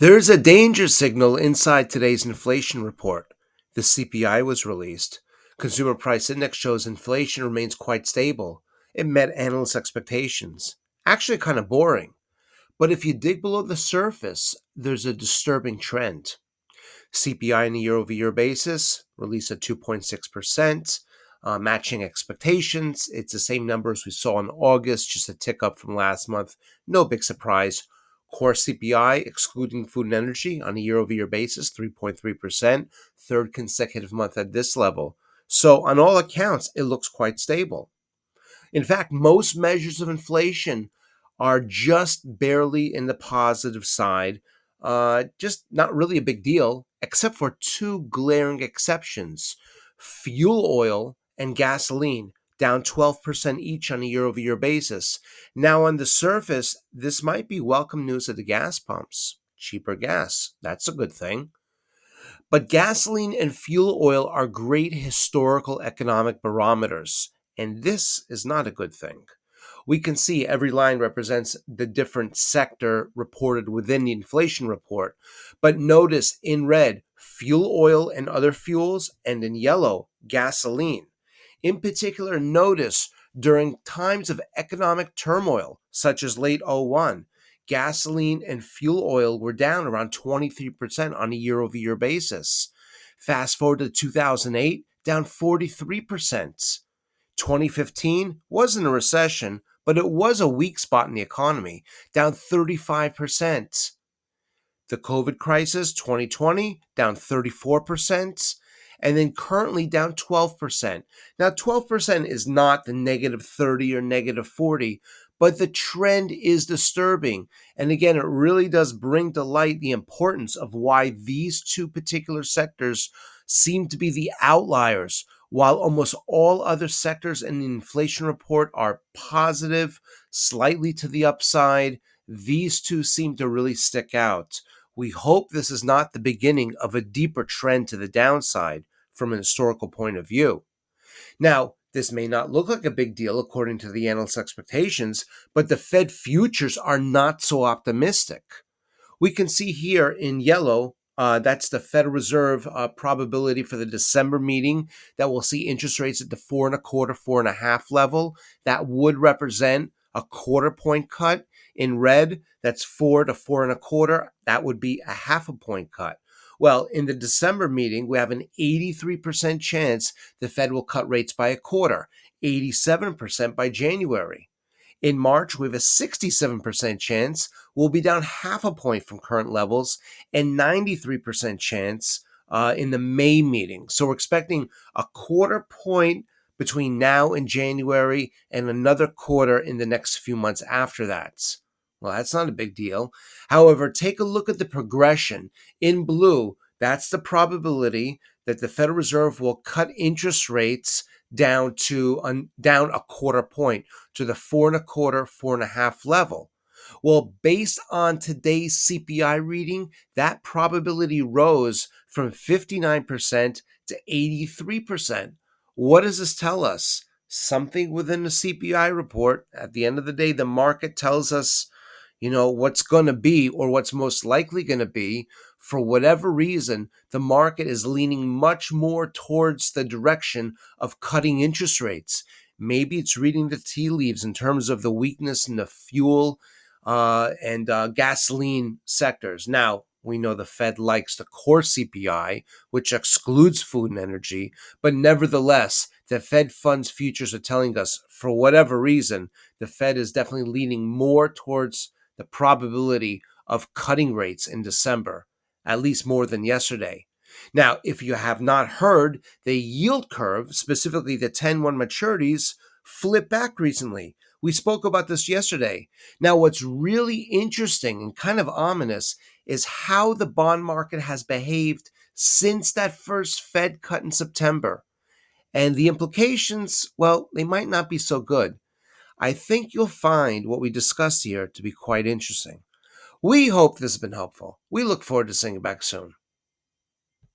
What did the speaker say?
There's a danger signal inside today's inflation report. The CPI was released. Consumer Price Index shows inflation remains quite stable. It met analyst expectations. Actually, kind of boring. But if you dig below the surface, there's a disturbing trend. CPI on a year over year basis, released at 2.6%, matching expectations. It's the same numbers we saw in August, just a tick up from last month. No big surprise. Core CPI, excluding food and energy, on a year over year basis, 3.3%, third consecutive month at this level. So, on all accounts, it looks quite stable. In fact, most measures of inflation are just barely in the positive side, just not really a big deal, except for two glaring exceptions: fuel oil and gasoline, down 12% each on a year over year basis. Now, on the surface, this might be welcome news at the gas pumps. Cheaper gas, that's a good thing. But gasoline and fuel oil are great historical economic barometers, and this is not a good thing. We can see every line represents the different sector reported within the inflation report, but notice in red, fuel oil and other fuels, and in yellow, gasoline. In particular, notice during times of economic turmoil, such as late '01, gasoline and fuel oil were down around 23% on a year over year basis. Fast forward to 2008, down 43%. 2015 wasn't a recession, but it was a weak spot in the economy, down 35%. The COVID crisis, 2020, down 34%, and then currently down 12%. Now, 12% is not the negative 30 or negative 40, but the trend is disturbing. And again, it really does bring to light the importance of why these two particular sectors seem to be the outliers, while almost all other sectors in the inflation report are positive, slightly to the upside. These two seem to really stick out. We hope this is not the beginning of a deeper trend to the downside from an historical point of view. Now, this may not look like a big deal according to the analysts' expectations, but the Fed futures are not so optimistic. We can see here in yellow, that's the Federal Reserve probability for the December meeting, that we'll see interest rates at the 4.25, 4.5 level. That would represent a quarter point cut. In red, that's 4 to 4.25. That would be a half a point cut. Well, in the December meeting, we have an 83% chance the Fed will cut rates by a quarter, 87% by January. In March, we have a 67% chance we'll be down half a point from current levels, and 93% chance in the May meeting. So we're expecting a quarter point between now and January, and another quarter in the next few months after that. Well, that's not a big deal. However, take a look at the progression. In blue, that's the probability that the Federal Reserve will cut interest rates down a quarter point to the 4.25, 4.5 level. Well, based on today's CPI reading, that probability rose from 59% to 83%. What does this tell us? Something within the CPI report. At the end of the day, the market tells us, what's going to be, or what's most likely going to be. For whatever reason, the market is leaning much more towards the direction of cutting interest rates. Maybe it's reading the tea leaves in terms of the weakness in the fuel and gasoline sectors. Now, we know the Fed likes the core CPI, which excludes food and energy, but nevertheless, the Fed funds futures are telling us, for whatever reason, the Fed is definitely leaning more towards the probability of cutting rates in December, at least more than yesterday. Now, if you have not heard, the yield curve, specifically the 10-1 maturities, flipped back recently. We spoke about this yesterday. Now, what's really interesting and kind of ominous is how the bond market has behaved since that first Fed cut in September. And the implications, well, they might not be so good. I think you'll find what we discussed here to be quite interesting. We hope this has been helpful. We look forward to seeing you back soon.